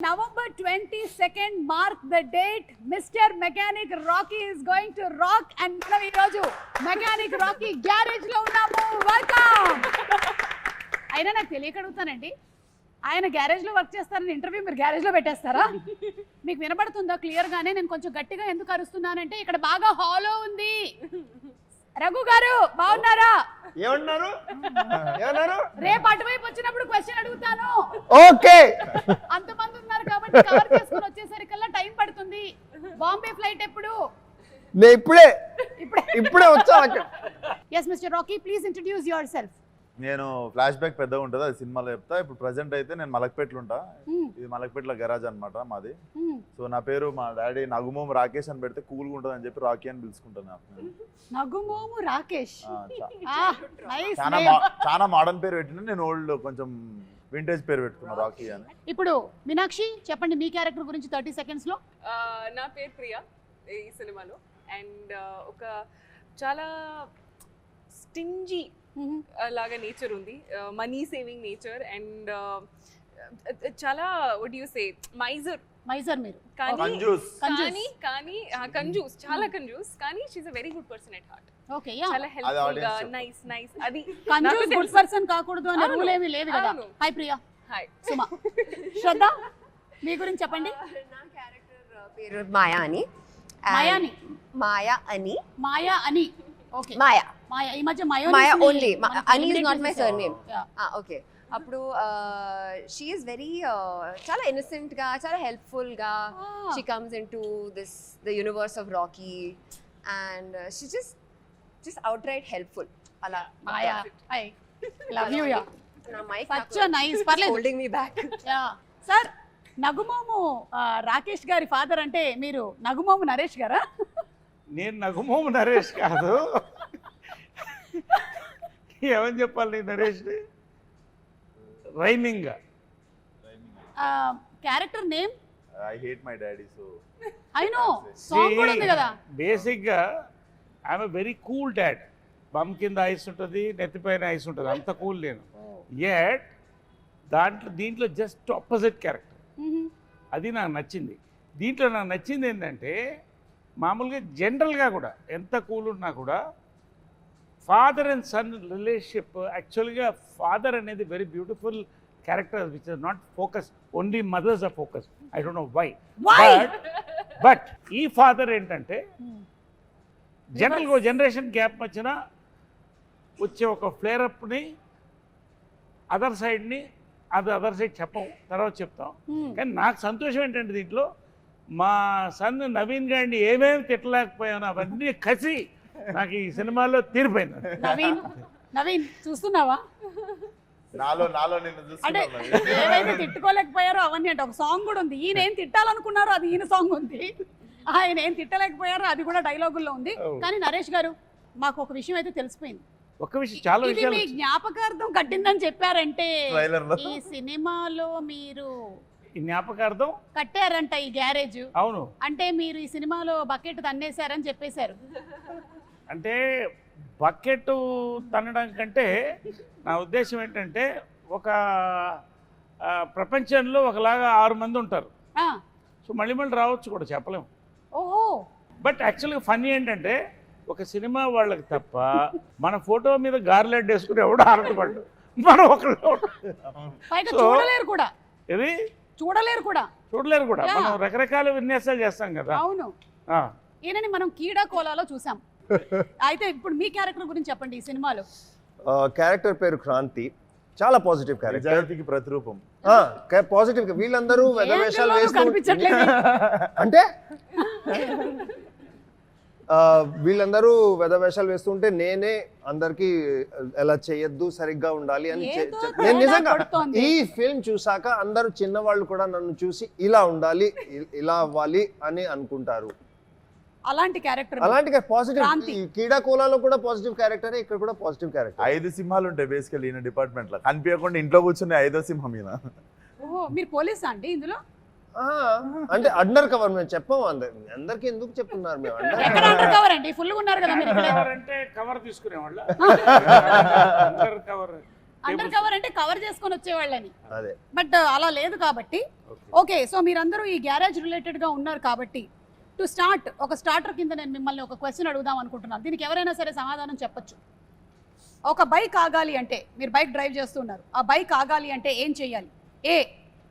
November 22nd, mark the date. Mr. Mechanic Rocky is going to rock and మనం ఈరోజు mechanic Rocky garage లో ఉన్నాము. Welcome. అయినా నాకు తెలియక అడుగుతానండి, ఆయన గ్యారేజ్ లో వర్క్ చేస్తారని ఇంటర్వ్యూ మీరు గ్యారేజ్ లో పెట్టేస్తారా? మీకు వినబడుతుందా క్లియర్ గానే? నేను కొంచెం గట్టిగా ఎందుకు అరుస్తున్నానంటే ఇక్కడ బాగా హాలో ఉంది. రఘు గారు బాగున్నారా? ఏమన్నారు? రేపు అటువైపు వచ్చినప్పుడు క్వశ్చన్ అడుగుతాను. ఓకే. అంతమంది ఉన్నారు కాబట్టి కవర్ చేసుకుని వచ్చేసరికల్లా టైం పడుతుంది. బాంబే ఫ్లైట్ ఎప్పుడు? నేను ఇప్పుడే వచ్చా. yes Mr. Rocky, please introduce yourself. నేను ఫ్లాష్ బ్యాక్ పెద్దగా ఉంటుంది, అది సినిమాలో చెప్తా. ఇప్పుడు ప్రజెంట్ అయితే నేను మలక్పేటలో ఉంటా. ఇది మలక్పేటలో గరాజ్ అనమాట మాది. సో నా పేరు మా డాడీ నగుమోము రాకేష్ అని పెడితే కూల్గా ఉంటుంది అని చెప్పి రాకీ అని పిలుచుకుంటాను. నగుమోము రాకేష్ చాలా మోడర్న్ పేరు పెట్టిన, నేను ఓల్డ్ కొంచెం వింటేజ్ పేరు పెట్టుకున్నా రాకీ అని. ఇప్పుడు మీనాక్షి చెప్పండి మీ క్యారెక్టర్ గురించి 30 seconds లో. నా పేరు ప్రియా ఈ సినిమాలో. అండ్ ఒక చాలా స్టింజీ లాగా నేచర్ ఉంది, మనీ సేవింగ్ నేచర్. అండ్ చాలా వాట్ యు సే మైజర్ మీరు. కానీ కంజూస్, చాలా కంజూస్. కానీ she is a very good person at heart. Okay, yeah, చాలా హెల్ప్ఫుల్ గా, నైస్. అది కంజూస్ గుడ్ పర్సన్ కాకూడదు అనే రూల్ ఏమీ లేదు కదా. హాయ్ ప్రియా. హాయ్ సుమా. శ్రద్ధ మీ గురించి చెప్పండి. నా క్యారెక్టర్ పేరు మాయా అని. మాయా అని. ఓకే, మాయా. ఈ మధ్య మాయా ఓన్లీ. అని is not my surname. Okay. అప్పుడు షీ ఈస్ వెరీ చాలా ఇన్నోసెంట్ గా, చాలా హెల్ప్ఫుల్ గా she comes into the universe of Rocky and she just outright helpful. అలా Maya. Hi, love you. Yeah, నా మైక్ సచ్ నైస్. పర్లేదు, holding మీ back. Yeah sir. నగుమోము Rakesh గారి ఫాదర్ అంటే మీరు నగుమోము నరేష్ గారా? నేను నగుమోము నరేష్ కాదు. ఏమని చెప్పాలి Naresh? Rhyming character name I hate my daddy. So I know song కూడా ఉంది కదా. బేసిక్ గా I'm a very cool dad. Bum కింద ఐస్ ఉంటుంది, నెత్తిపైన ఐస్ ఉంటుంది, అంత కూల్ నేను. యట్ దీంట్లో జస్ట్ ఆపోజిట్ క్యారెక్టర్. అది నాకు నచ్చింది. దీంట్లో నాకు నచ్చింది ఏంటంటే మామూలుగా జనరల్గా కూడా ఎంత కూల్ ఉన్నా కూడా ఫాదర్ అండ్ సన్ రిలేషన్షిప్, యాక్చువల్గా ఫాదర్ అనేది very beautiful character which is not focus, only mothers are focus. I don't know why. But ఈ ఫాదర్ ఏంటంటే జనరల్గా జనరేషన్ గ్యాప్ వచ్చినా వచ్చే ఒక ఫ్లేరప్ని అదర్ సైడ్ని అదర్ సైడ్ చెప్పం, తర్వాత చెప్తాం. కానీ నాకు సంతోషం ఏంటంటే దీంట్లో మా సన్ నవీన్ గారిని ఏమేమి తిట్టలేకపోయాను అవన్నీ కసి నాకు ఈ సినిమాలో తీరిపోయింది. నవీన్ చూస్తున్నావా? నాలో నిన్ను అంటే చూస్తున్నాను. ఏవైతే తిట్టుకోలేకపోయారో అవన్నీ అంటే ఒక సాంగ్ కూడా ఉంది. ఈయన ఏం తిట్టాలనుకున్నారో అది ఈయన సాంగ్ ఉంది, ఆయన ఏం తిట్టలేకపోయారో అది కూడా డైలాగుల్లో ఉంది. కానీ నరేష్ గారు, మాకు ఒక విషయం అయితే తెలిసిపోయింది. ఒక్క విషయం, చాలా ఇది మీ జ్ఞాపకార్థం కట్టిందని చెప్పారంటే ఈ సినిమాలో మీరు ఈ జ్ఞాపకార్థం కట్టారంట ఈ గ్యారేజ్. అవును, అంటే మీరు ఈ సినిమాలో బకెట్ తన్నేశారని చెప్పేశారు. అంటే బకెట్ తన్నడం కంటే నా ఉద్దేశం ఏంటంటే ఒక ప్రపంచంలో ఒకలాగా 6 మంది ఉంటారు. సో మళ్ళీ రావచ్చు కూడా చెప్పలేము. ఓహో. బట్ యాక్చువల్గా ఫన్నీ ఏంటంటే ఒక సినిమా వాళ్ళకి తప్ప మన ఫోటో మీద గార్లెట్ వేసుకుని ఎవడో ఆరటపడ్డు, మనం ఒకళ్ళు చూడలేరు కూడా. ఇది చూడలేరు కూడా. మనం రకరకాల విన్యాసాలు చేస్తాం కదా. అవును. ఈయనని మనం కీడా కోలాలో చూసాం. అయితే ఇప్పుడు మీ క్యారెక్టర్ గురించి చెప్పండి ఈ సినిమాలో. క్యారెక్టర్ పేరు క్రాంతి. చాలా పాజిటివ్ క్యారెక్టర్, నిజాయితీకి ప్రతిరూపం. పాజిటివ్. వీళ్ళందరూ వెధవేషాలు వేస్తూ అంటే వీళ్ళందరూ వెధవేషాలు వేస్తుంటే నేనే అందరికి ఎలా చేయొద్దు, సరిగ్గా ఉండాలి అని నేను నిజంగా ఈ ఫిల్మ్ చూసాక అందరూ చిన్నవాళ్ళు కూడా నన్ను చూసి ఇలా ఉండాలి, ఇలా అవ్వాలి అని అనుకుంటారు. అలాంటి క్యారెక్టర్ పాజిటివ్. కీడా కోలాలో కూడా పాజిటివ్ క్యారెక్టర్, ఇక్కడ కూడా పాజిటివ్ క్యారెక్టర్. 5 సింహాలు ఉంటాయి బేసికల్ ఈయన డిపార్ట్మెంట్ లో. కనిపించకుండా ఇంట్లో కూర్చుని 5వ సింహం ఈయన. ఓహో, మీరు పోలీసా అండి ఇందులో? అంటే అండర్ కవర్ మేము చెప్పాము. అందరికి ఎందుకు చెప్తున్నారు? మేము అండర్ కవర్ అండి, ఫుల్ గా ఉన్నారు కదా మీరు. అంటే కవర్ తీసుకునేవాళ్ళ. అండర్ కవర్ అంటే కవర్ చేసుకొని వచ్చేవాళ్ళని, అదే బట్ అలా లేదు కాబట్టి. ఓకే, సో మీరందరూ ఈ గ్యారేజ్ రిలేటెడ్ గా ఉన్నారు కాబట్టి టు స్టార్ట్ ఒక స్టార్టర్ కింద నేను మిమ్మల్ని ఒక క్వశ్చన్ అడుగుదాం అనుకుంటున్నాను. దీనికి ఎవరైనా సరే సమాధానం చెప్పొచ్చు. ఒక బైక్ ఆగాలి అంటే, మీరు బైక్ డ్రైవ్ చేస్తున్నారు, ఆ బైక్ ఆగాలి అంటే ఏం చేయాలి? ఏ,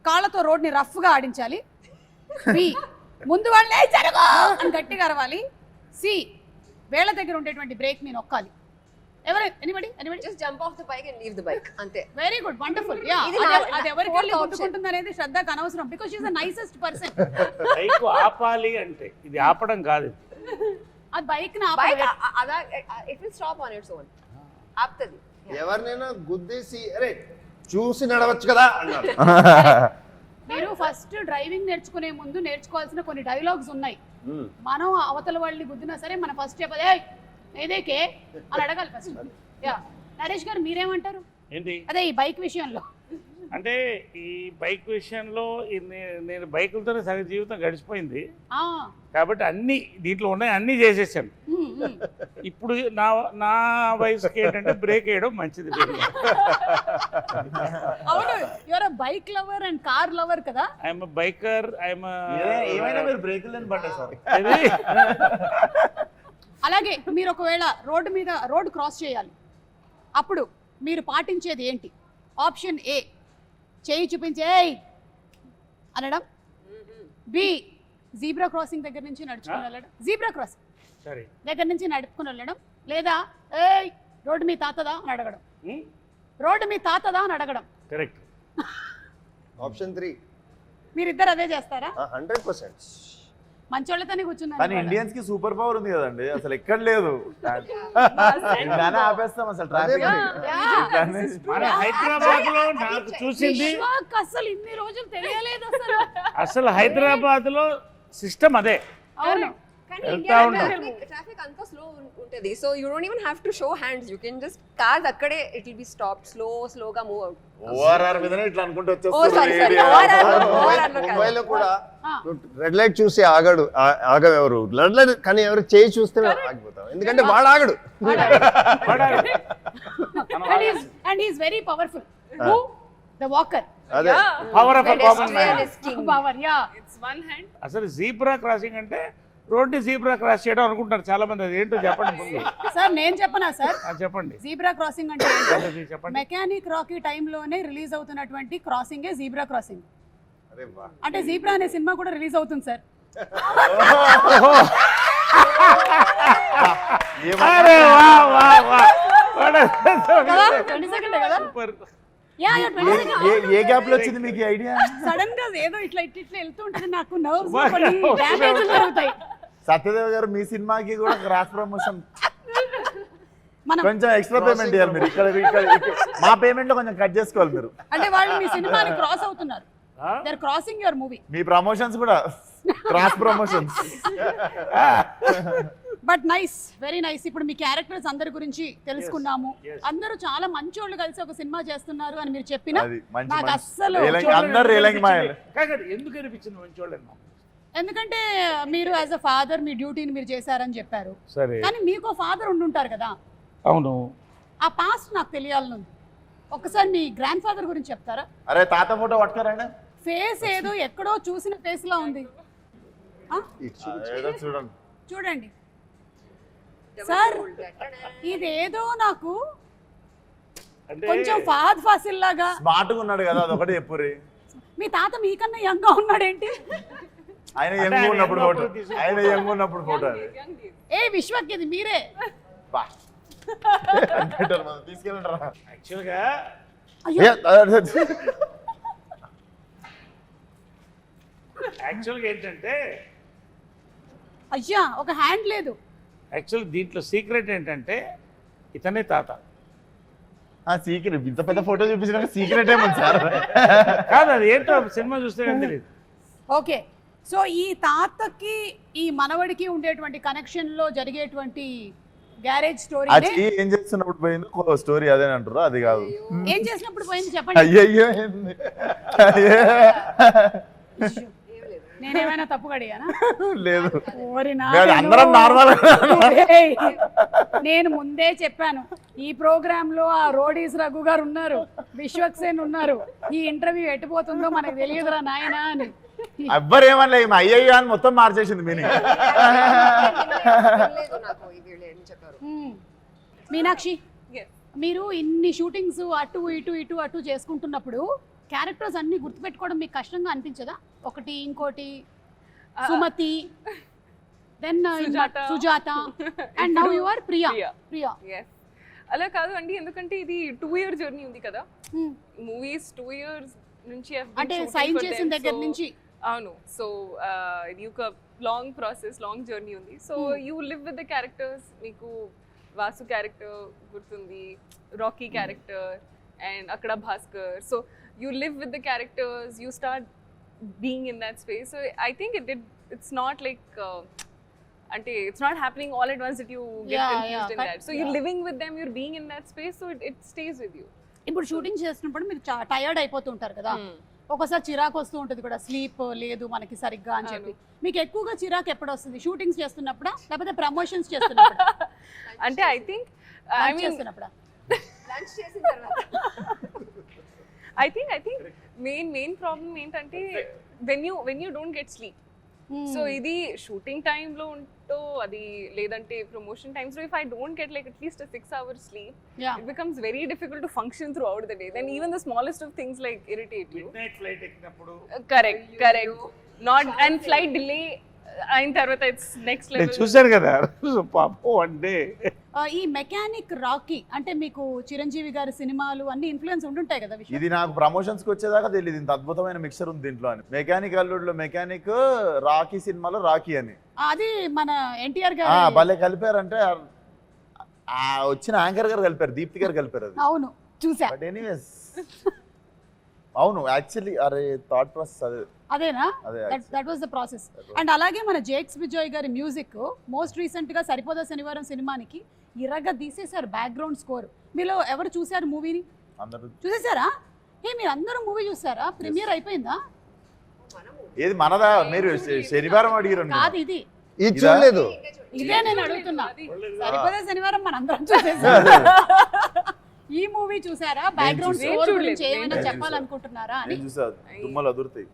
కాళ్ళతో రోడ్ని రఫ్గా ఆడించాలి. బి, ముందు వాళ్ళే జరగ అని గట్టిగా అరవాలి. సి, వేళ్ళ దగ్గర ఉండేటువంటి బ్రేక్ ని నొక్కాలి. Anybody just jump off the bike and leave the bike అంతే. Very good, wonderful. యా, ఇది అది ఎవరికి వెళ్ళి fourth గుర్తుకుంటుంది అనేది శ్రద్ధకు అనవసరం, because she is the nicest person. Bike ఆపాలి అంటే ఇది ఆపడం కాదు, అది బైక్ బైక్ అదా it will stop on its own, ఆపుతుంది. ఎవరినైనా గుద్దేసి అరే చూసి నడవచ్చు కదా అన్నారు. మీరు ఫస్ట్ డ్రైవింగ్ నేర్చుకునే ముందు నేర్చుకోవాల్సిన కొన్ని డైలాగ్స్ ఉన్నాయి. మనం అవతల వాళ్ళని గుద్దినా సరే మన ఫస్ట్ చెప్పదే ఏదేకే అని అడగాలి ఫస్ట్. యా, నరేష్ గారు మీరేమంటారు? ఏంటి అదే ఈ బైక్ విషయంలో. అంటే ఈ బైక్ విషయంలో నేను బైకులతోనే సగం జీవితం గడిచిపోయింది ఆ, కాబట్టి అన్ని దీంట్లో ఉన్నాయి, అన్నీ చేసేసాను. ఇప్పుడు నా వయసుకి ఏంటంటే బ్రేక్ వేయడం మంచిది. అవును, your bike lover and car lover కదా. ఐఎమ్ బైకర్, ఏమైనా మీరు బ్రేకులు లేని బండి సార్. అలాగే మీరు ఒకవేళ రోడ్డు క్రాస్ చేయాలి, అప్పుడు మీరు పాటించేది ఏంటి? ఆప్షన్ ఏ, చేయి చూపించే అనడం. బి, జీబ్రా క్రాసింగ్ దగ్గర నుంచి నడుచుకుని వెళ్ళడం, జీబ్రా క్రాసింగ్ సరే దగ్గర నుంచి నడుపుకుని వెళ్ళడం. లేదా ఏయ్ రోడ్డు మీ తాతదా అని అడగడం. రోడ్డు మీ తాతదా అని అడగడం. కరెక్ట్. ఆప్షన్ 3 మీరిద్దరు అదే చేస్తారా? 100%. మంచోళ్ళతోనే కూర్చున్నారు. కానీ ఇండియన్స్ కి సూపర్ పవర్ ఉంది కదండి, అసలు ఎక్కడ లేదు. ఇలానే ఆపేస్తాం అసలు ట్రాఫిక్. మన హైదరాబాద్ లో నాకు చూసింది అసలు ఇన్ని రోజులు తెలియలేదు అసలు. అసలు హైదరాబాద్ లో సిస్టమ్ అదే. అవును, కానీ వెళ్తా ఉంటాం. ట్రాఫిక్ అంతా స్లో ఉంటది, so you don't even have to show hands, you can just cars అక్కడే ఇట్ విల్ బి స్టాప్డ్, స్లోగా మూవ్ అవుట్. ఓఆర్ఆర్ మీదనే ఇట్లా అనుకుంటూ sorry. ముంబైలో కూడా రెడ్ లైట్ చూసి ఆగవెవరు, రెడ్ లైట్ కానీ ఎవరు చేయి చూస్తే ఆగిపోతాం, ఎందుకంటే వాడు ఆగడు. And he is very powerful. The walker. అదే power of common man. Power, yeah. It's one hand. అసలు జీబ్రా క్రాసింగ్ అంటే రోడ్డు జీబ్రా క్రాస్ చేయడం అనుకుంటారు చాలా మంది. అది ఏంటో చెప్పండి ముందు. సార్ నేను చెప్పనా సార్? చెప్పండి. జీబ్రా క్రాసింగ్ అంటే చెప్పండి. మెకానిక్ రాకీ టైంలోనే రిలీజ్ అవుతున్నటువంటి క్రాసింగే జీబ్రా క్రాసింగ్. అరే వా. అంటే జీబ్రా అనే సినిమా కూడా రిలీజ్ అవుతుంది సార్. అరే వా వా వా. కదా 22nd కదా. సూపర్. Yeah, 22nd. ఏ గ్యాప్ లో వచ్చింది మీకు ఐడియా? సడన్ గా ఏదో ఇట్లా వెళ్తూ ఉంటుంది, నాకు నర్వ్స్ లో కొన్ని డ్యామేజ్ జరుగుతాయి. సత్యదేవ్ గారు మీ సినిమాకి కూడా క్రాస్ ప్రమోషన్ మనం కొంచెం ఎక్స్ట్రా పేమెంట్ ఇవ్వాలి మీరు. ఇక్కడ మా పేమెంట్ లో కొంచెం కట్ చేసుకోవాలి మీరు. అంటే వాళ్ళు మీ సినిమాని క్రాస్ అవుతున్నారు, they are crossing your movie. మీ ప్రమోషన్స్ కూడా cross promotions. But nice, very nice. ఇప్పుడు మీ క్యారెక్టర్స్ అందరి గురించి తెలుసుకున్నాము. అందరూ చాలా మంచోళ్ళు కలిసి ఒక సినిమా చేస్తున్నారు అని మీరు చెప్పినా అది మంచి నాకు అస్సలు అందరు రేలంగి మాయలు. ఎందుకు అనిపించింది మంచోళ్ళని? ఎందుకంటే మీరు యాజ్ అ ఫాదర్ మీ డ్యూటీని మీరు చేశారని చెప్పారు. సరే, కానీ మీకు ఫాదర్ ఉండుంటారు కదా. అవును. ఆ పాస్ట్ నాకు తెలియాలనుంది. ఒకసారి మీ గ్రాండ్ ఫాదర్ గురించి చెప్తారా? అరే తాత ఫోటో పట్టుకోరండి. ఫేస్ ఏదో ఎక్కడో చూసిన ఫేస్ లా ఉంది. ఏదో చూడండి. చూడండి సార్, ఇదేదో నాకు అంటే కొంచెం ఫహద్ ఫాసిల్ లాగా. స్మార్ట్ గా ఉన్నాడు కదా, అదొకటి చెప్పుర్రి. మీ తాత మీకన్నా యంగ్ గా ఉన్నాడేంటి? ఆయన యంగ్ ఉన్నప్పుడు ఫోటో, ఆయన యంగ్ ఉన్నప్పుడు ఫోటో అది. ఏ విశ్వక్, ఇది మీరే. తీసుకెళ్ళండి. యాక్చువల్గా ఏంటంటే అయ్యా ఒక హ్యాండ్ లేదు. యాక్చువల్ దీంట్లో సీక్రెట్ ఏంటంటే ఇతనే తాత. సీక్రెట్ ఇంత పెద్ద ఫోటో చూపించిన సీక్రెట్ ఏముంది సార్? కాదు, అది ఏంటో సినిమా చూస్తే తెలియదు. ఓకే, సో ఈ తాతకి ఈ మనవడికి ఉండేటువంటి కనెక్షన్ లో జరిగేటువంటి గ్యారేజ్ స్టోరీ. ఏం చేస్తున్నప్పుడు పోయింది స్టోరీ అదే అంటారు, అది కాదు. ఏం చేసినప్పుడు పోయింది చెప్పండి. అయ్యయ్యో నేనేమైనా తప్పుగా అడిగానా? లేదు ఓరి లేదు, అందరం నార్మల్. ఏయ్, నేను ముందే చెప్పాను ఈ ప్రోగ్రామ్ లో ఆ రోడీస్ రఘు గారు ఉన్నారు, విశ్వక్సేన్ ఉన్నారు, ఈ ఇంటర్వ్యూ ఎట్టుపోతుందో మనకు తెలియదురా నాయనా అని. ఎవ్వరు ఏమనలే, అయ్యయ్యో అని మొత్తం మార్చేసింది మీనింగ్. మీనాక్షి, Yes. మీరు ఇన్ని షూటింగ్స్ అటు ఇటు ఇటు అటు చేసుకుంటున్నప్పుడు క్యారెక్టర్స్ అన్ని గుర్తుపెట్టుకోవడం మీకు కష్టంగా అనిపించదా? ఒకటి ఇంకోటి Sumathi, then Sujatha, and now you are Priya. Priya Yes. అలా కాదు అండి, ఎందుకంటే ఇది 2-year జర్నీ ఉంది కదా. మూవీస్ 2 years నుంచి I've been అంటే shooting సైన్ for చేసిన them, దగ్గర so- నుంచి. అవును. సో ఇది ఒక లాంగ్ ప్రాసెస్, లాంగ్ జర్నీ ఉంది. So you live with the characters. మీకు వాసు క్యారెక్టర్ గుర్తుంది, రాకీ క్యారెక్టర్, అండ్ అక్కడ Bhaskar. So you live with the characters, you start being in that space. So I think it's not like అంటే it's not happening all at once that you get confused in that. So you living with them, your being in that space, so it stays with you. ఇప్పుడు shooting చేస్తున్నప్పుడు మీరు tired అయిపోతుంటారు కదా, ఒకసారి చిరాకు వస్తూ ఉంటుంది కూడా, స్లీప్ లేదు మనకి సరిగ్గా అని చెప్పి. మీకు ఎక్కువగా చిరాకు ఎప్పుడు వస్తుంది? షూటింగ్స్ చేస్తున్నప్పుడా లేకపోతే ప్రమోషన్స్ చేస్తున్నప్పుడు? అంటే ఐ థింక్ చేస్తున్నప్పుడా? ఐ థింక్ మెయిన్ ప్రాబ్లమ్ ఏంటంటే when you don't get sleep. So ఇది షూటింగ్ టైంలో ఉంటో అది, లేదంటే ప్రమోషన్ టైమ్స్ లో if I don't get like at least 6 hours sleep, it becomes very difficult to function throughout the day. Then even the smallest of things like irritate you. Midnight flight ఎక్కినప్పుడు Correct. Not and flight delay అయిన తర్వాత it's next నేను level. చూశాను కదా పాపం అంటే. ఈ mechanic Rocky అంటే మీకు చిరంజీవి గారి సినిమాలు అన్ని ఇన్ఫ్లుయెన్స్ ఉంటుంటాయి కదా విశ్వ? ఇది నాకు ప్రమోషన్స్ కి వచ్చేదాకా తెలియదు ఇంత అద్భుతమైన మిక్సర్ ఉంది దీంట్లో అని. మెకానిక్ అల్లుడిలో మెకానిక్, రాకీ సినిమాలో రాకీ అని. అది మన ఎన్టీఆర్ ఆ, గారు భలే కలిపారంటే ఆ వచ్చిన యాంకర్ గారు కలిపారు, దీప్తి గారు కలిపారు అది. అవును చూసా. బట్ ఎనీవేస్ అవును యాక్చువల్లీ అరే థాట్ ప్రాసెస్ అదే. అదేనా? అదే that was the process. And అలాగే మన జేక్స్ విజయ్ గారి మ్యూజిక్ మోస్ట్ రీసెంట్ గా సరిపోదా శనివారం సినిమానికి ఇరగ తీసేశారు బ్యాక్గ్రౌండ్ స్కోర్. మీలో ఎవరు చూసారు మూవీని? అందరూ చూసేసారా? మీరు అందరూ మూవీ చూసారా? ప్రీమియర్ అయిపోయిందా? ఏది మనదా? మీరు శనివారం అడిగారు. కాదు ఇది ఇది చూడలేదు. ఇదే నేను అడుగుతున్నా. సరిపోదా శనివారం మన అందరం చూసేసాం. ఈ మూవీ చూసారా? బ్యాక్గ్రౌండ్ నేను స్కోర్ చూడలేదు. గురించి ఏమైనా నేను చెప్పాలనుకుంటున్నారా అని? నేను చూసా, దుమ్మలు అదురుతాయి.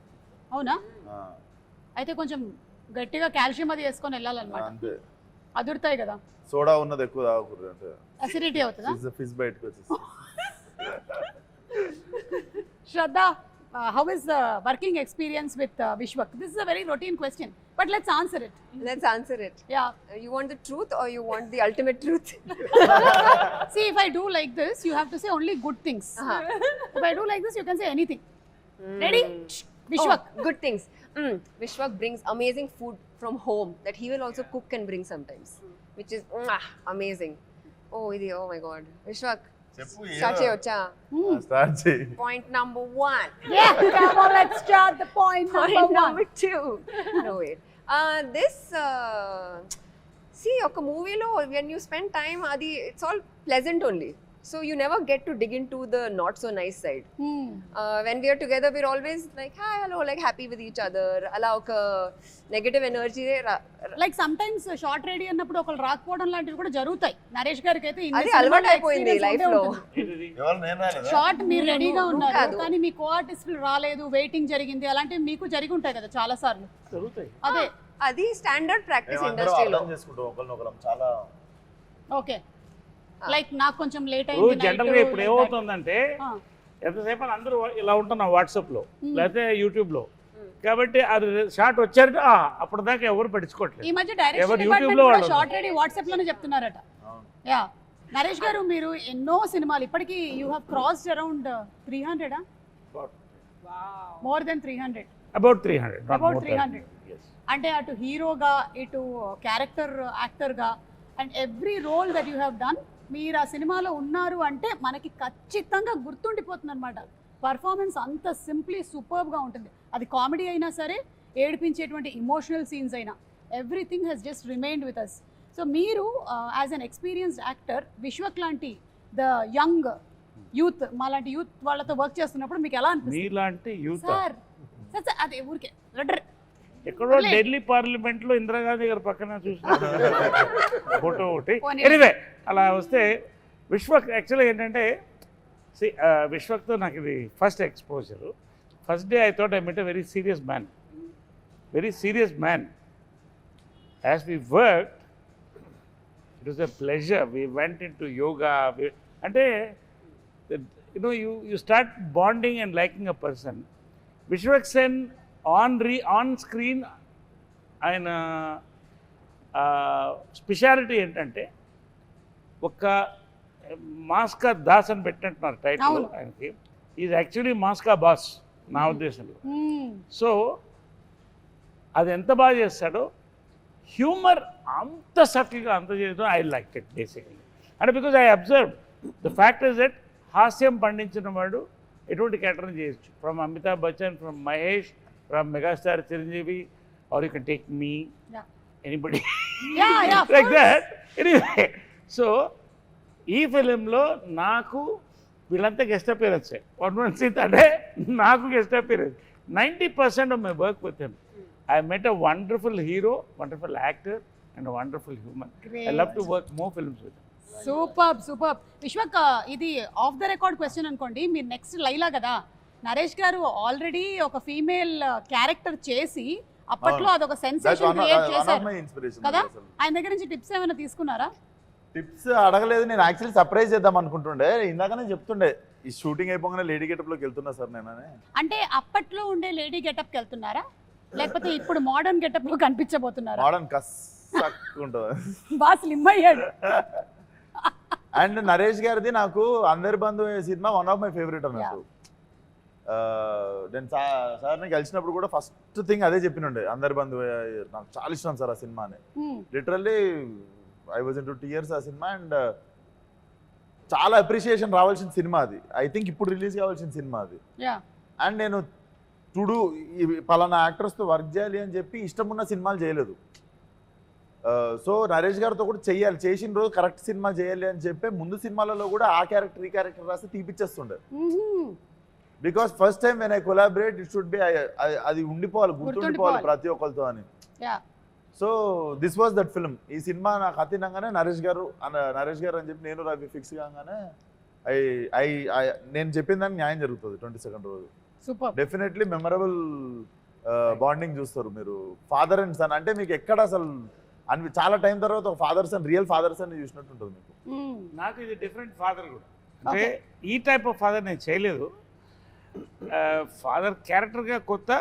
అవునా? అయితే కొంచెం గట్టిగా కాల్షియం అది వేసుకొని వెళ్ళాలన్నమాట. అంతే, అదురుతాయి కదా. సోడా ఉన్నది ఎక్కువ తాగకూడదు అంటే అసిడిటీ అవుతుందా? ఫిష్ బయటకు వచ్చేసి. శ్రద్ధ, how is the working experience with Vishwak? This is a very routine question, but let's answer it. Let's answer it. Yeah. You want the truth or you want the ultimate truth? See, if I do like this, you have to say only good things. If I do like this, you can say anything. Ready? Vishwak. Oh, good things. Vishwak brings amazing food from home that he will also cook and bring sometimes, which is amazing. Oh my God. Vishwak, start cheyocha. Start చేయి. Point number 1. Yeah, come on, let's start the point Point number 1. number 2. No, wait. This, see, oka movie lo, when you spend time, it's all pleasant only. So you never get to dig into the not so nice side. When we are together, we're always like, hi, hello, like happy with each other. Ala oka negative energy. Like sometimes short ready అన్నప్పుడు ఒకళ్ళు రాకపోవడం లాంటివి కూడా జరుగుతాయి. నరేష్ గారికి అయితే అది అలవాటు అయిపోయింది లైఫ్ లో. ఎవరు నేను రాలేదా? షార్ట్ మీరు రెడీగా ఉన్నారు కాదు. కానీ మీ కో ఆర్టిస్టులు రాలేదు, వెయిటింగ్ జరిగింది, అలాంటివి మీకు జరిగి ఉంటాయి కదా చాలా సార్లు. జరుగుతాయి. అదే అది స్టాండర్డ్ ప్రాక్టీస్ మేమందరం ఇండస్ట్రీలో. అర్థం చేసుకుంటాం ఒకరినొకరం చాలా. ఓకే. లైక్ నాకు కొంచెం లేట్ ఇప్పుడు అయింది జనరల్గా ఇప్పుడు ఏమవుతుందంటే ఎంతసేపు అందరూ ఇలా ఉంటున్నాం వాట్సాప్లో లేకపోతే యూట్యూబ్లో, కాబట్టి అది షార్ట్ వచ్చారంటే అప్పటిదాకా ఎవరు పట్టించుకోవట్లేదు. ఈ మధ్య డైరెక్షన్ ఎవరు డిపార్ట్మెంట్ యూట్యూబ్లో కూడా వాళ్ళు షార్ట్ రెడీ వాట్సాప్ లోనే చెప్తున్నారట. యా నరేష్ గారు, మీరు ఎన్నో సినిమాలు ఇప్పటికి you have crossed around 300 more than 300. About 300. About 300. అంటే అటు హీరోగా ఇటు క్యారెక్టర్ యాక్టర్గా and every role that you have done, మీరు ఆ సినిమాలో ఉన్నారు అంటే మనకి ఖచ్చితంగా గుర్తుండిపోతుంది అనమాట. పర్ఫార్మెన్స్ అంత సింప్లీ సూపర్బ్గా ఉంటుంది. అది కామెడీ అయినా సరే, ఏడిపించేటువంటి ఇమోషనల్ సీన్స్ అయినా, everything has just remained with us. So మీరు as an experienced actor Vishwak లాంటి ద యంగ్ యూత్, మాలాంటి యూత్ వాళ్ళతో వర్క్ చేస్తున్నప్పుడు మీకు ఎలా అనిపిస్తుంది? మీలాంటి యూత్ సార్ అదే ఊరికే ఎక్కడో ఢిల్లీ పార్లమెంట్ లో ఇందిరాగాంధీ గారి పక్కన చూసిన ఫోటో ఒకటి. పోనీ. ఎనివే అలా వస్తే విశ్వక్ యాక్చువల్గా ఏంటంటే విశ్వక్తో నాకు ఇది first exposure. First day I thought I met a very serious man. As we work it was a pleasure. We went into yoga. అంటే you start bonding and liking a person. Vishwak Sen on screen ఆయన speciality ఏంటంటే ఒక మాస్కా దాస్ అని పెట్టినట్టున్నారు title ఆయనకి. Is actually మాస్కా boss నా ఉద్దేశంలో. So అది ఎంత బాగా చేస్తాడో, హ్యూమర్ అంత సటిల్గా అంత చేయడం ఐ లైక్ ఇట్ బేసికలీ. అంటే because I observe the fact is that హాస్యం పండించిన వాడు ఎటువంటి క్యారెక్టర్ని చేయొచ్చు. From Amitabh Bachchan, from Mahesh, from megastar Chiranjeevi, or you can take me, anybody like that. Anyway, so ఈ ఫిలింలో నాకు వీళ్ళంతా గెస్ట్ అపియరెన్స్. వన్ సీట్ అంటే నాకు guest appearance. 90% of my work with him. I met a wonderful hero, wonderful actor, and a wonderful human. Great. I love to work more films with him. Super. Vishwak, ఇది of the record question అనుకోండి. మీరు next Laila కదా, నరేష్ గారు already ఒక female character చేసి అప్పట్లో అదొక sensation create చేశారు కదా. ఆయన దగ్గర నుంచి టిప్స్ ఏమైనా తీసుకున్నారా? టిప్స్ అడగలేదు, నేను యాక్చువల్లీ సర్ప్రైజ్ చేద్దాం అనుకుంటుండే. ఇందాకనే చెప్తుండే ఈ షూటింగ్ అయిపోగానే లేడీ గెటప్లోకి వెళ్తున్నా సార్ నేను. అంటే అప్పట్లో ఉండే లేడీ గెటప్కి వెళ్తున్నారా, లేకపోతే ఇప్పుడు మోడర్న్ గెటప్ లో కనిపించబోతున్నారా? మోడర్న్ ఉంటుంది, బాగా స్లిమ్ అయ్యాడు. అండ్ నరేష్ గారిది నాకు అందరి బంధు సినిమా వన్ ఆఫ్ మై ఫేవరెట్ అన్నట్టు. నేను సార్ని కలిసినప్పుడు కూడా ఫస్ట్ థింగ్ అదే చెప్పినుండే, అందరి బంధు నాకు చాలా ఇష్టం సార్ ఆ సినిమా అని. Literally I was in 2 years ఆ సినిమా. అండ్ చాలా అప్రిషియేషన్ రావాల్సిన సినిమా అది. ఐ థింక్ ఇప్పుడు రిలీజ్ కావాల్సిన సినిమా అది. అండ్ నేను టుడు పలానా యాక్టర్స్తో వర్క్ చేయాలి అని చెప్పి ఇష్టం ఉన్న సినిమాలు చేయలేదు. సో నరేష్ గారితో కూడా చెయ్యాలి, చేసిన రోజు కరెక్ట్ సినిమా చేయాలి అని చెప్పి ముందు సినిమాలలో కూడా ఆ క్యారెక్టర్ ఈ క్యారెక్టర్ రాసి తీపిచ్చేస్తుండే. Because first time when I collaborate it should be, అది ఉండిపోవాలి, గుర్తుండిపోవాలి ప్రతి ఒక్కరితో అని. So this was that film. ఈ సినిమా నాకు అతినంగానే నరేష్ గారు అని చెప్పి నేను రవి ఫిక్స్ కాగానే నేను చెప్పిన దానికి న్యాయం జరుగుతుంది 22nd రోజు. డెఫినెట్లీ మెమరబుల్ బాండింగ్ చూస్తారు మీరు. ఫాదర్ అండ్ సన్ అంటే మీకు ఎక్కడ అసలు చాలా టైం తర్వాత ఒక father son, real father son చూసినట్టు ఉంటుంది మీకు. నాకు ఇది డిఫరెంట్ ఫాదర్ కూడా. అంటే ఈ టైప్ ఆఫ్ ఫాదర్ నేను చేయలేదు. ఫాదర్ క్యారెక్టర్గా కొత్త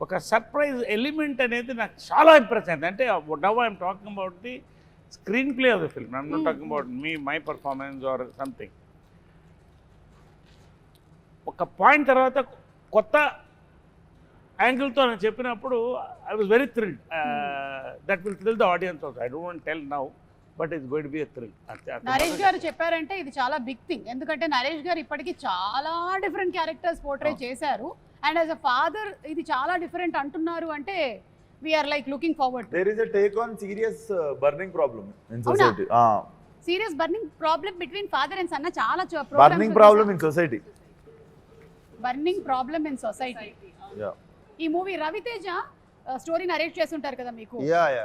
ఒక సర్ప్రైజ్ ఎలిమెంట్ అనేది నాకు చాలా ఇంప్రెస్ అయింది. అంటే now I'm talking about the screen play of the film. I'm not talking about my performance or something. ఒక పాయింట్ తర్వాత కొత్త యాంగిల్తో నేను చెప్పినప్పుడు I was very thrilled. That will thrill the audience also. I don't want tell now, but it's going to be a thrill. Naresh గారు చెప్పారంటే ఇది చాలా big thing. ఎందుకంటే నరేష్ గారు ఇప్పటికీ చాలా డిఫరెంట్ క్యారెక్టర్స్ పోర్ట్రే చేశారు. అండ్ యాజ్ అ ఫాదర్ ఇది చాలా డిఫరెంట్ అంటున్నారు అంటే we are like looking forward. There is a take on serious burning problem in society. Serious burning problem between father and son. చాలా burning problem in society. Burning problem in society. ఈ movie Raviteja story narrate చేస్తుంటారు కదా మీకు.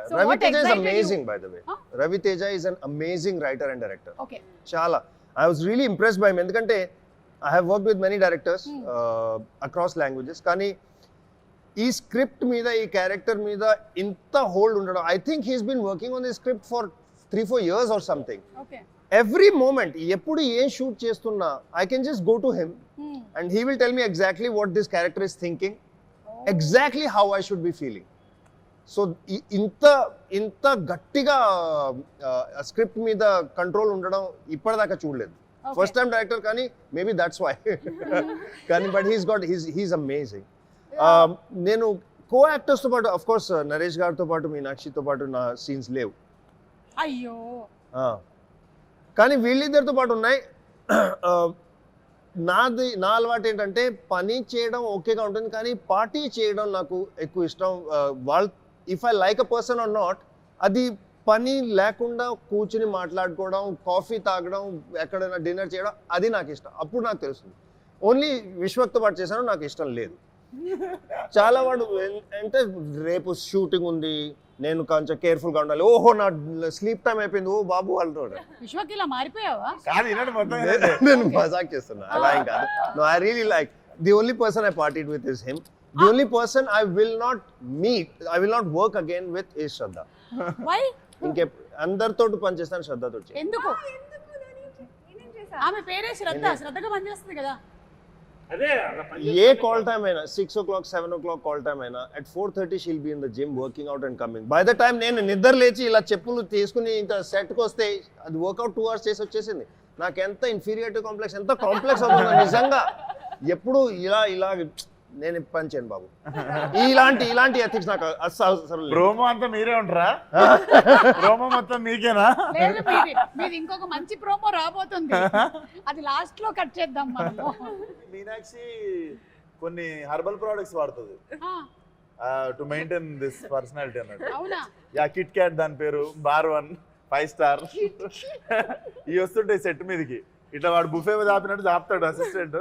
So Raviteja is amazing by the way. Raviteja is an amazing writer and director. Okay. Chala. I was really impressed by him ఎందుకంటే I have worked with many directors across languages. కానీ ఈ script మీద, ఈ character మీద ఇంత hold ఉండడం, I think he's been working on this script for 3-4 years or something. Okay. Every moment ఎప్పుడు ఏం షూట్ చేస్తున్నా I can just go to him and he will tell me exactly what this character is thinking. Exactly how I should be feeling. So ఇంత గట్టిగా script మీద control ఉండడం ఇప్పటిదాకా చూడలేదు. First time director కానీ మేబీ దట్స్ వై. కానీ but he's amazing. నేను కో యాక్టర్స్తో పాటు అఫ్ కోర్స్ నరేష్ గారితో పాటు మీనాక్షితో పాటు నా సీన్స్ లేవు. అయ్యో. కానీ వీళ్ళిద్దరితో పాటు ఉన్నాయి. నా అలవాటు ఏంటంటే పని చేయడం ఓకేగా ఉంటుంది, కానీ పార్టీ చేయడం నాకు ఎక్కువ ఇష్టం. వాళ్ళు if I like a person are not, అది పని లేకుండా కూర్చుని మాట్లాడుకోవడం, కాఫీ తాగడం, ఎక్కడైనా డిన్నర్ చేయడం, అది నాకు ఇష్టం. అప్పుడు నాకు తెలుస్తుంది. ఓన్లీ విశ్వక్తో పాటు చేశాను, నాకు ఇష్టం లేదు. చాలా వాడు అంటే రేపు షూటింగ్ ఉంది, నేను కొంచెం కేర్ఫుల్ గా ఉండాలి, ఓహో నా స్లీప్ టైం అయిపోయింది, ఓ బాబు అంటాడు. విశ్వకి ఇలా మారిపోయావా? కాదు వినండి మొత్తం నేను మజాక్ చేస్తున్నా, అలా ఏం కాదు. No, I really like the only person I partied with is him. The only person I will not meet, I will not work again with is Shraddha. Why? ఇంకే అందరితో పనిచేస్తాను, శ్రద్ధతో చేయను. ఎందుకు? ఆమె పేరే శ్రద్ధ, శ్రద్ధగా పనిచేస్తుంది కదా. అదే ఏ కాల్ టైమ్ అయినా 6 o'clock 7 o'clock కాల్ టైమ్ అయినా at 4:30 she'll be in the gym working out and coming. By the time నేను నిద్ర లేచి ఇలా చెప్పులు తీసుకుని ఇంత సెట్కి వస్తే అది వర్కౌట్ 2 hours చేసి వచ్చేసింది. నాకు ఎంత ఇన్ఫీరియారిటీ కాంప్లెక్స్, ఎంత కాంప్లెక్స్ అవుతుంది నిజంగా. ఎప్పుడు ఇలా నేను పని చేయను బాబు. ఇలాంటి ఎథిక్స్ నాకు అసలు లేదు. ప్రోమో అంతా మీరే ఉంటారా? ప్రోమో మొత్తం మీకేనా? లేదు, మీది ఇంకొక మంచి ప్రోమో రాబోతుంది, అది లాస్ట్ లో కట్ చేద్దాం మనము. మీనాక్షి కొన్ని హెర్బల్ ప్రొడక్ట్స్ వాడుతుంది టు మెయింటైన్ దిస్ పర్సనాలిటీ అన్నట్టు. అవునా? యా, కిట్ క్యాట్ దాని పేరు, బార్ 1 5 స్టార్. ఇవి వస్తుంటాయి సెట్ మీదకి, ఇట్లా వాడు బుఫే దాపినట్టు దాపుతాడు అసిస్టెంట్.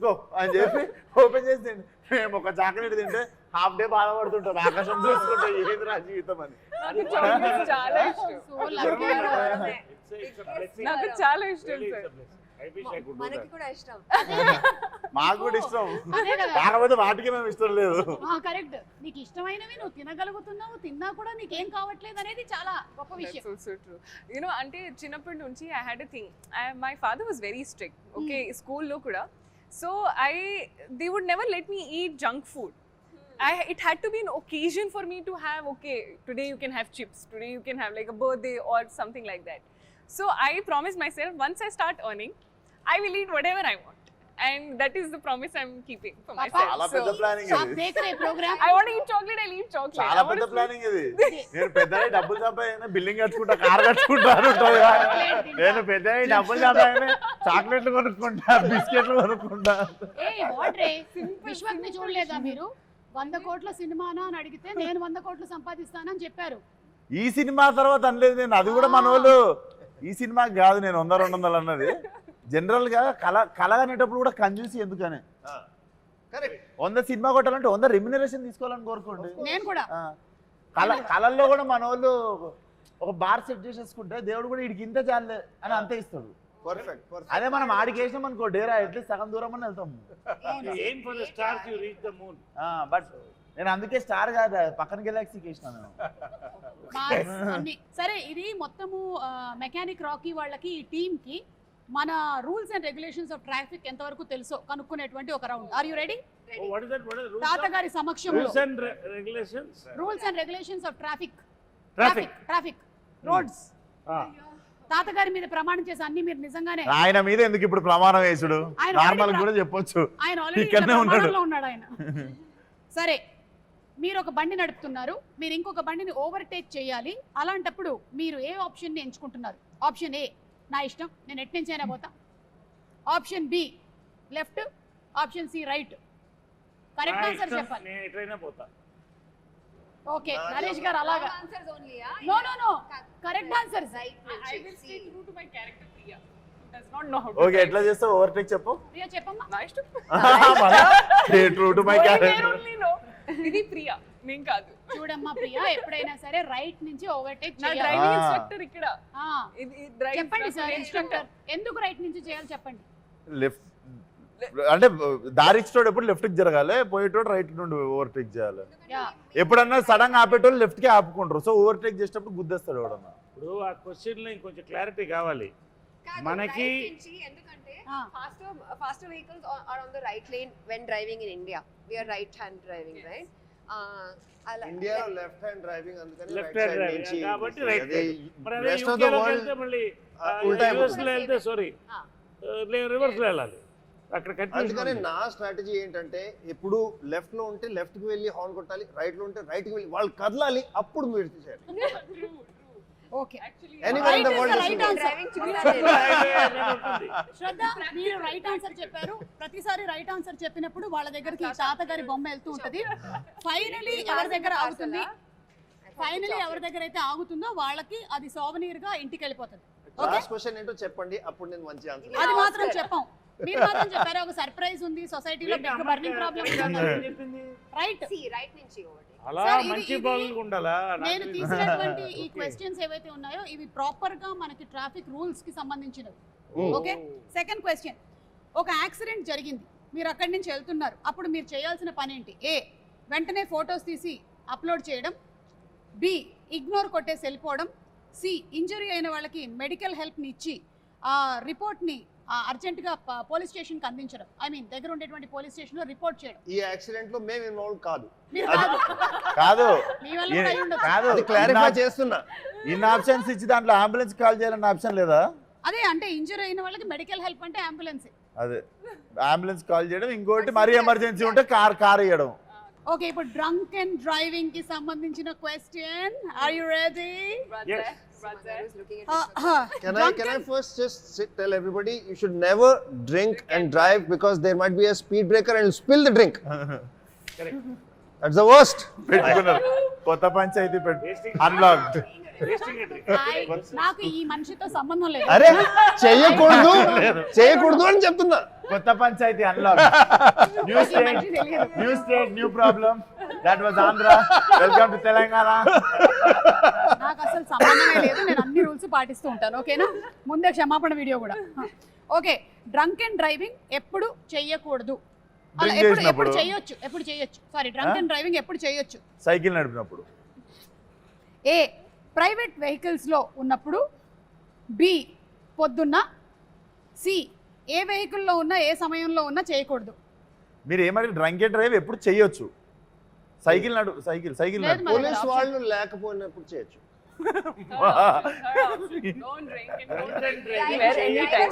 గో అని చెప్పి ఓపెన్ చేసి తిండి. మేము ఒక చాక్లెట్ తింటే హాఫ్ డే బాధపడుతుంటాం, ఆకాశం చూసుకుంటే ఏంది రా జీవితం అని. నాకు చాక్లెట్స్ చాలా ఇష్టం. So lucky. నాకు చాలా ఇష్టం సార్. మనకి కూడా ఇష్టం, మాకు కూడా ఇష్టం, అదే కదా. కాకపోతే వాటికి మేము ఇష్టం లేదు. కరెక్ట్. నీకు ఇష్టమైనవి నువ్వు తినగలుగుతున్నావు, తిన్నా కూడా నీకేం కావట్లేదు అనేది చాలా గొప్ప విషయం. That's also true. You know, అంటే చిన్నప్పటి నుంచి I had a thing. My father was very strict. Okay, స్కూల్లో కూడా. So they would never let me eat junk food. It had to be an occasion for me to have, okay, today you can have chips, today you can have like a birthday or something like that. So I promised myself, once I start earning, I will eat whatever I want. And that is the promise I'm keeping for myself. చాలా పెద్ద planning आप ఇది. देख रहे programme? I want to eat chocolate, I'll eat chocolate. చాలా పెద్ద planning ఇది. నేను పెద్దగా డబ్బులు సంపాదించిన బిల్డింగ్ కట్టుకుంటా, కార్ కట్టుకుంటా అని ఉంటుంది. నేను పెద్దగా డబ్బులు సంపాదించిన చాక్లెట్లు కొనుక్కుంటా, బిస్కెట్లు కొనుక్కుంటా. వాట్ రే, విశ్వక్ని చూడలేదా మీరు? 100 కోట్ల సినిమానా అని అడిగితే నేను 100 కోట్లు సంపాదిస్తానని చెప్పారు. ఈ సినిమా తర్వాత అనలేదు నేను, అది కూడా మన వాళ్ళు ఈ సినిమాకి కాదు నేను 100-200 అన్నది. జనరల్ గా కళ అనేటప్పుడు కూడా కంజూసి ఎందుకని. 100 సినిమా కొట్టాలంటే 100 రెమ్యునరేషన్ తీసుకోవాలని కోరుకోండి. నేను కూడా కళల్లో కూడా మన వాళ్ళు ఒక బార్ సెట్ చేసేసుకుంటే దేవుడు కూడా వీడికి ఇంత చాలే అని అంతే ఇస్తాడు. అదే మనం ఆడికి వేసినాం అనుకో డేరా అట్లీస్ట్ సగం దూరం అని వెళ్తాం. aim for the stars, you reach the moon. But నేను అందుకే స్టార్ కాదు, పక్కన గెలాక్సీకి వేసినాను నేను. సరే, ఇది మొత్తము మెకానిక్ రాకీ వాళ్ళకి, ఈ టీమ్ కి మన rules and regulations of traffic ఎంతవరకు తెలుసో కనుక్కునేటువంటి ఒక round. Are you ready? Oh, what is that? What is the rules? తాతగారి సమక్షంలో Rules and regulations. Rules and regulations of traffic Traffic. Roads. Ah. తాతగారి మీద ప్రమాణం చేసి అన్ని మీరు నిజంగానే, ఆయన మీద ఎందుకు ఇప్పుడు ప్రమాణం వేసుడు, ఆయన నార్మల్ కూడా చెప్పొచ్చు. ఆయన ఆల్రెడీ ఇక్కడనే ఉన్నాడు ఆయన. సరే, మీరు ఒక బండి నడుపుతున్నారు, మీరు ఇంకొక బండిని ఓవర్టేక్ చేయాలి. అలాంటప్పుడు మీరు ఏ ఆప్షన్ ని ఎంచుకుంటున్నారు? ఆప్షన్ ఏ, నా ఇష్టం, నేను ఎటు నుంచి అయినా పోతా. Option B, left. Option C, right. Correct answer చెప్పాలి. నేను ఎట్లయినా పోతా. ఓకే, నరేష్ గారు అలాగా. Answers only. No, correct answer. I will stay true to my character, Priya. Who does not know how to okay, drive. ఎట్లా చేస్తావు ఓవర్టేక్ చెప్పు. ప్రియా చెప్పమ్మా. నా ఇష్టం. True to my Going there character. only, no. ఇది ప్రియా, నేను కాదు. చూడమ్మా ప్రియా, ఎప్పుడైనా సరే రైట్ నుంచి ఓవర్టేక్ నా చేయాలి. డ్రైవింగ్ ఇన్స్ట్రక్టర్ ఇక్కడ. ఆ, ఇది డ్రైవ్ చెప్పండి సార్ ఇన్స్ట్రక్టర్, ఎందుకు రైట్ నుంచి చేయాలి చెప్పండి. లెఫ్ట్ అంటే దారి ఇచ్చేటోడు ఎప్పుడు లెఫ్ట్ కి జరగాలి, పోయేటోడు రైట్ నుండి ఓవర్టేక్ చేయాలి. యా, ఎప్పుడన్నా సడన్ గా ఆపేటోళ్ళు లెఫ్ట్ కి ఆపుకుంటారు, సో ఓవర్టేక్ చేసేటప్పుడు గుద్దేస్తాడు ఎవడన్నా. ఇప్పుడు ఆ క్వశ్చన్ లో ఇంకొంచెం క్లారిటీ కావాలి మనకి. ఎందుకంటే Ah. faster vehicles are on the right lane when driving in India. We are right hand driving, right? ఇండియాలో లెఫ్ట్ హ్యాండ్ డ్రైవింగ్, అందుకని లెఫ్ట్ right హ్యాండ్ side నుంచి కాబట్టి రైట్. అదే మరి అదే rest of the యూకేలో world వెళ్తే మళ్ళీ ఉల్టా యూఎస్ లో వెళ్తే సారీ Ah. రివర్స్ లో వెళ్ళాలి. అక్కడ అందుకని కన్ఫ్యూజన్. నా స్ట్రాటజీ ఏంటంటే ఎప్పుడు లెఫ్ట్ లో ఉంటే లెఫ్ట్ కి వెళ్ళి హార్న్ కొట్టాలి, రైట్ లో ఉంటే రైట్ కి వెళ్ళి వాళ్ళు కదలాలి, అప్పుడు మీరు చేయాలి. Okay, Anywhere in the world is right answer. Driving చూసాను. శ్రద్ధ, మీరు రైట్ ఆన్సర్ చెప్పారు. ప్రతిసారి రైట్ ఆన్సర్ చెప్పినప్పుడు వాళ్ళ దగ్గరికి తాతగారి బొమ్మ వెళ్తూ ఉంటది. ఫైనలీ ఎవరి దగ్గర ఆగుతుంది, ఫైనలీ ఎవరి దగ్గర అయితే ఆగుతుందో వాళ్ళకి అది సోవనీర్ గా ఇంటికి వెళ్ళిపోతుంది. లాస్ట్ క్వశ్చన్ ఏంటో చెప్పండి, అప్పుడు నేను మంచి ఆన్సర్. అది మాత్రం చెప్పాం. మీరు మాత్రం చెప్పారు ఒక సర్ప్రైజ్ ఉంది సొసైటీలో big burning problem right right నుంచి అలా Sir, ఇది- మంచి ఇది- బాగులు ఉండాలా నేను తీసినటువంటి ఈ క్వశ్చన్స్ ఏవైతే ఉన్నాయో ఇవి ప్రాపర్ గా మనకి ట్రాఫిక్ రూల్స్ కి సంబంధించినవి ఓకే సెకండ్ క్వశ్చన్ ఒక యాక్సిడెంట్ జరిగింది మీరు అక్కడి నుంచి వెళ్తున్నారు అప్పుడు మీరు చేయాల్సిన పని ఏంటి ఏ వెంటనే ఫొటోస్ తీసి అప్లోడ్ చేయడం బి ఇగ్నోర్ కొట్టేసి వెళ్ళిపోవడం సి ఇంజరీ అయిన వాళ్ళకి మెడికల్ హెల్ప్ని ఇచ్చి ఆ రిపోర్ట్ని అర్జెంటుగా పోలీస్ స్టేషన్కి అందించడం ఐ మీన్ దగ్గర ఉండేటువంటి పోలీస్ స్టేషన్లో రిపోర్ట్ చేయడం ఈ యాక్సిడెంట్ లో మేము ఇన్వాల్వ్ కాదు, మీరు కాదు. కాదు మీ వల్ల కూడా అయి ఉండొచ్చు. కాదు అది క్లారిఫై చేస్తున్నా. ఇన్ని ఆప్షన్స్ ఇచ్చి దాంట్లో అంబులెన్స్ కాల్ చేయాలన్న ఆప్షన్ లేదా? అదే అంటే ఇంజరీ అయిన వాళ్ళకి మెడికల్ హెల్ప్ అంటే అంబులెన్స్ అదే అంబులెన్స్ కాల్ చేయడం, ఇంకోటి మరీ ఎమర్జెన్సీ ఉంటే కార్ ఇవ్వడం. ఓకే ఇప్పుడు డ్రంక్ అండ్ డ్రైవింగ్ కి సంబంధించిన question are you ready Yes. Can I first just tell everybody you should never drink and drive because there might be a speed breaker and spill the drink. Correct. That's the worst. పెట్టుకున్నారు కొత్త panchayat unlocked. నాకు ఈ మనిషితో సంబంధం లేదు అరే చేయకూడదు అని చెప్తున్నా. కొత్త panchayati unlock. New state new problem. That was Andhra. Welcome to Telangana. నాకు అసలు సంబంధమే లేదు నేను అన్ని రూల్స్ పాటిస్తూ ఉంటాను ఓకేనా ముందే క్షమాపణ వీడియో కూడా ఓకే డ్రంక్ అండ్ డ్రైవింగ్ ఎప్పుడు చెయ్యకూడదు Drink ఎప్పుడు చేసినప్పుడు. ఎప్పుడు చేయొచ్చు సారీ డ్రంక్ అండ్ డ్రైవింగ్ ఎప్పుడు చేయొచ్చు సైకిల్ నడిపినప్పుడు. ఏ ప్రైవేట్ వెహికల్స్లో ఉన్నప్పుడు బి పొద్దున్న సి ఏ వెహికల్లో ఉన్నా ఏ సమయంలో ఉన్నా చేయకూడదు మీరు ఏమంటే డ్రంక్ అండ్ డ్రైవ్ ఎప్పుడు చేయొచ్చు. సైకిల్ సైకిల్ లేదు మరి. పోలీస్ వాళ్ళు లేకపోయినప్పుడు చేయొచ్చు. Don't drink and don't drive anytime.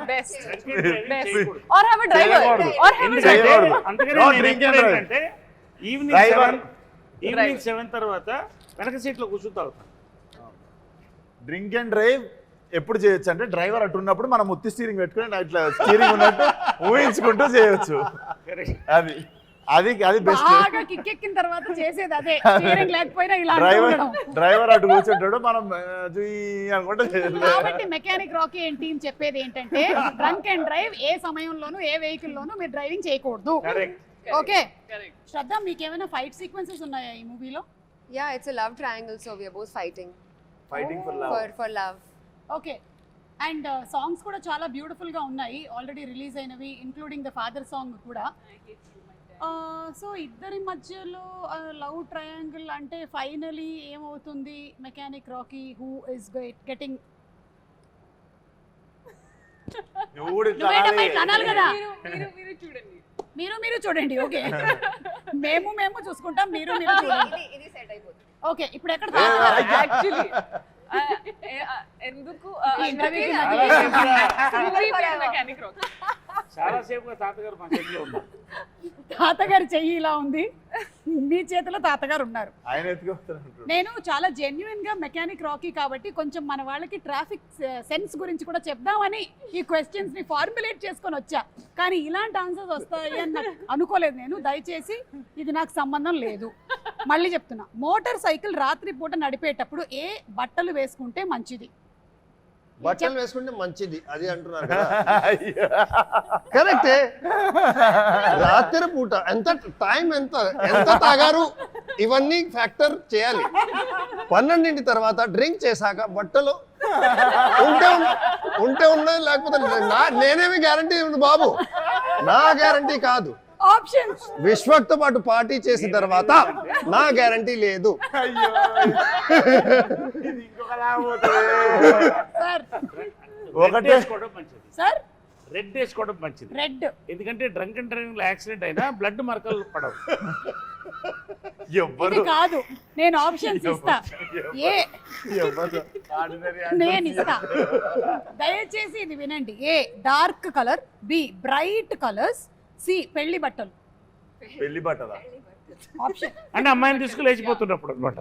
Best. Or have a driver. Or have a driver. చేయకూడదు. అందుకనే No నేను drink and ఎప్పుడు drive. ఏంటంటే Driver. ఈవినింగ్ 7 తర్వాత వెనక సీట్లో కూర్చుని తాగుతాను. డ్రింక్ అండ్ డ్రైవ్ ఎప్పుడు చేయొచ్చు అంటే డ్రైవర్ అటు ఉన్నప్పుడు మనం ముత్తి స్టీరింగ్ పెట్టుకుని ఇట్లా స్టీరింగ్ ఉన్నట్టు ఊహించుకుంటూ చేయొచ్చు. అది బెస్ట్. బాగా కిక్కెక్కిన తర్వాత చేసేది అదే స్టీరింగ్ లేకపోయినా ఇలా ఉండడం డ్రైవర్ అటు కూర్చుంటాడు మనం అనుకుంటే చేయాలి. కాబట్టి మెకానిక్ రాకీ అండ్ టీమ్ చెప్పేది ఏంటంటే డ్రంక్ అండ్ డ్రైవ్ ఏ సమయంలోనూ ఏ వెహికల్ లోనూ మీరు డ్రైవింగ్ చేయకూడదు ఓకే Correct. శ్రద్ధ మీకు ఏమైనా ఫైట్ సీక్వెన్సెస్ ఉన్నాయా ఈ మూవీలో Yeah, it's a love triangle, so we are both fighting fighting for love. for love. Okay and songs కూడా చాలా బ్యూటిఫుల్ గా ఉన్నాయి ఆల్రెడీ రిలీజ్ అయినవి ఇంక్లూడింగ్ ద ఫాదర్ సాంగ్ కూడా సో ఇద్దరి మధ్యలో లవ్ ట్రయాంగిల్ అంటే ఫైనలీ ఏమవుతుంది mechanic Rocky who is getting అనాలి కదా మీరు చూడండి. మీరు చూడండి ఓకే మేము చూసుకుంటాం మీరు చూడండి ఇది సెట్ అయిపోతుంది. ఓకే ఇప్పుడు ఎక్కడ Actually. ఎందుకు ఈ interview కి మెకానిక్ రాక్. చాలా సేపుగా తాతగారు మా చేతిలో ఉన్నారు. తాతగారి చెయ్యి ఇలా ఉంది మీ చేతిలో తాతగారు ఉన్నారు ఆయన ఎత్తుకొస్తారు. నేను చాలా జెన్యున్ గా మెకానిక్ రాకీ కాబట్టి కొంచెం మన వాళ్ళకి ట్రాఫిక్ సెన్స్ గురించి కూడా చెప్దామని ఈ క్వశ్చన్స్ ని ఫార్ములేట్ చేసుకొని వచ్చా కానీ ఇలాంటి ఆన్సర్స్ వస్తాయి అని నాకు అనుకోలేదు నేను దయచేసి ఇది నాకు సంబంధం లేదు మళ్ళీ చెప్తున్నా మోటార్ సైకిల్ రాత్రి పూట నడిపేటప్పుడు ఏ బట్టలు వేసుకుంటే మంచిది బట్టలు వేసుకుంటే మంచిది అది అంటున్నారు కదా. కరెక్టే. రాత్రి పూట ఎంత టైం ఎంత తాగారు ఇవన్నీ ఫ్యాక్టర్ చేయాలి. 12 తర్వాత డ్రింక్ చేశాక బట్టలు ఉంటే ఉన్నది లేకపోతే నేనేమి గ్యారంటీ ఉంది బాబు నా గ్యారంటీ కాదు. ఆప్షన్స్ విశ్వక్తో పాటు పార్టీ చేసిన తర్వాత నా గ్యారంటీ లేదు. సార్ ఒకటే వేసుకోవడం మంచిది. సార్ రెడ్ వేసుకోవడం మంచిది. రెడ్ ఎందుకంటే డ్రంక్ అండ్ డ్రైవింగ్ లో యాక్సిడెంట్ అయినా బ్లడ్ మరకలు పడవు. ఇది కాదు నేను ఆప్షన్స్ ఇస్తా ఏ నేను ఇస్తా దయచేసి ఇది వినండి A dark colour B bright colours C పెళ్లి బట్టలు పెళ్లి బట్టలా? ఆప్షన్ అంటే అమ్మాయిని తీసుకుని లేచిపోతున్నప్పుడు అనమాట.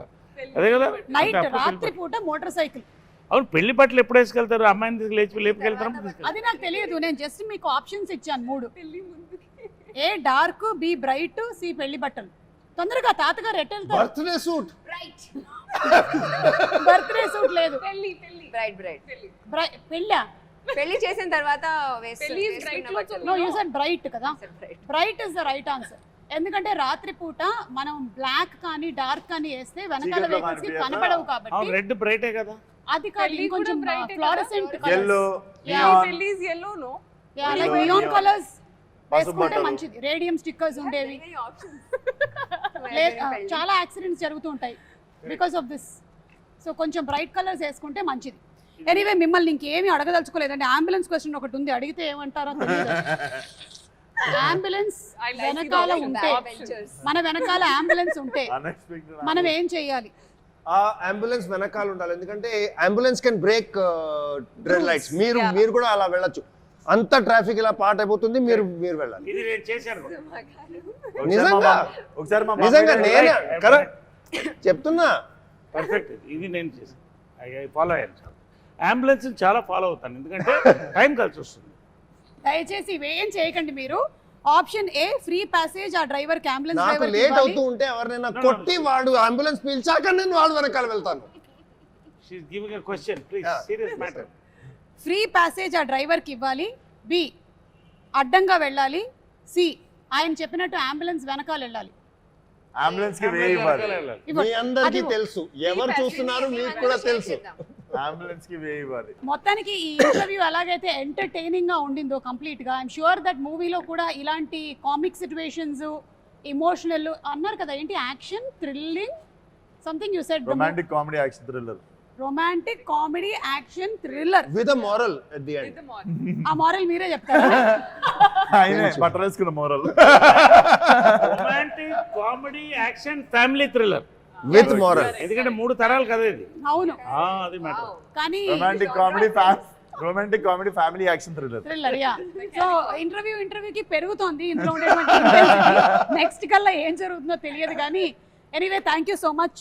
అదే కదా నైట్ అంటే అప్పుడు రాత్రి పూట మోటార్ సైకిల్ అవును పెళ్లి బట్టలు ఎప్పుడు వేసుకెళ్తారు అమ్మాయిని తీసుకు లేపుకెళ్తారు. అది నాకు తెలియదు నేను జస్ట్ మీకు ఆప్షన్స్ ఇచ్చాను 3 ఏ డార్క్ బి బ్రైట్ సి పెళ్లి బట్టలు తొందరగా తాతగారు ఎట్ వెళ్తారు బర్త్డే సూట్ బర్త్డే సూట్ లేదు Bright. పెళ్ళా పెళ్లి చేసిన తర్వాత పెళ్లి is bright లో నో యూ సెడ్ బ్రైట్ కదా, bright is the right answer. ఎందుకంటే రాత్రిపూట మనం బ్లాక్ కానీ డార్క్ కానీ వేస్తే వెనకాల చీకట్లో వెహికల్స్ కి కనిపించదా? కనపడవు కాబట్టి రెడ్ బ్రైటే కదా. అది కాదు పెళ్లి ఇంకొంచెం కూడా bright ఏ కదా? ఫ్లోరసెంట్ ఎల్లో పెళ్లి is yellow, no? Like neon colours పసుపు వేసుకుంటే బట్టలు. మంచిది. రేడియం స్టిక్కర్స్ ఉండేవి. చాలా యాక్సిడెంట్స్ జరుగుతూ ఉంటాయి బికాస్ ఆఫ్ దిస్. సో కొంచెం బ్రైట్ కలర్స్ వేసుకుంటే మంచిది. ఎనీవే మిమ్మల్ని ఇంకేమీ అడగదలుచుకోలేదండి. అంబులెన్స్ క్వశ్చన్ ఒకటి ఉంది, అడిగితే ఏమంటారో తెలియదు. అంబులెన్స్ I like వెనకాల the ఉంటే, adventures. మన వెనకాల అంబులెన్స్ ఉంటే అన్ఎక్స్పెక్టెడ్ మనం ఏం చేయాలి? ఆ అంబులెన్స్ వెనకాల ఉండాలి, ఎందుకంటే ambulance can break red lights. మీరు కూడా అలా వెళ్ళొచ్చు. అంత ట్రాఫిక్ ఇలా పాట్ అయిపోతుంది, మీరు వెళ్ళాలి. ఇది నేను చేశాను. ఒకసారి మా నిజంగా మామయ్య నేనే right. కరెక్ట్ చెప్తున్నా. పర్ఫెక్ట్. ఇది నేను చేశాను. ఫాలో అయ్యాను. చాలా అంబులెన్స్ చాలా ఫాలో అవుతాను, ఎందుకంటే టైం కలిసి వస్తుంది. దయచేసి ఇవేం చేయకండి మీరు. ఆప్షన్ ఏ ఫ్రీ ప్యాసేజ్ ఆ డ్రైవర్ కి, అంబులెన్స్ నాకు డ్రైవర్ లేట్ అవుతూ ఉంటే ఎవరినైనా కొట్టి వాడు అంబులెన్స్ పిలిచాక నేను వాడు వెనకాల వెళ్తాను. She is giving a question, please. Serious matter. Free passage ఆ డ్రైవర్ కి ఇవ్వాలి. బి అడ్డంగా వెళ్ళాలి. సి ఆయన చెప్పినట్టు అంబులెన్స్ వెనకాల వెళ్ళాలి. అంబులెన్స్ కి వే ఇవ్వాలి. మీ అందరికీ తెలుసు, ఎవరు చూస్తున్నారు మీకు కూడా తెలుసు. అంబులెన్స్ కి వే ఇవ్వాలి. మొత్తానికి ఈ ఇంటర్వ్యూ ఎలాగైతే ఎంటర్టైనింగ్ గా ఉండిందో కంప్లీట్ గా, ఐఎమ్ షూర్ దట్ మూవీలో కూడా ఇలాంటి కామిక్ సిచ్యువేషన్స్, ఇమోషనల్ అన్నారు కదా, ఏంటి action, thrilling, something you said, romantic comedy action thriller. Romantic comedy action thriller with a moral at the With end. the morning. ఆ మారల్ మీరే చెప్తారా? ఆయనే బట్టలేసుకున్న moral. Romantic comedy action family thriller. With moral. ఎందుకంటే 3 తరాలు కదా ఇది. అవును, అది మ్యాటర్. కానీ romantic comedy family action thriller. Thriller yeah. So ఇంటర్వ్యూకి పెరుగుతోంది ఇందులో ఉండేటువంటి నెక్స్ట్ కల్లా ఏం జరుగుతుందో తెలియదు కానీ anyway thank you so much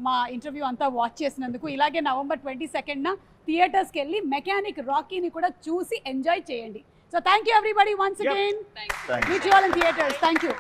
మా ఇంటర్వ్యూ అంతా వాచ్ చేసినందుకు. ఇలాగే November 22nd థియేటర్స్కి వెళ్ళి మెకానిక్ రాకీని కూడా చూసి ఎంజాయ్ చేయండి. So thank you everybody once again. Thank you. Meet you all in theatres. Thank you.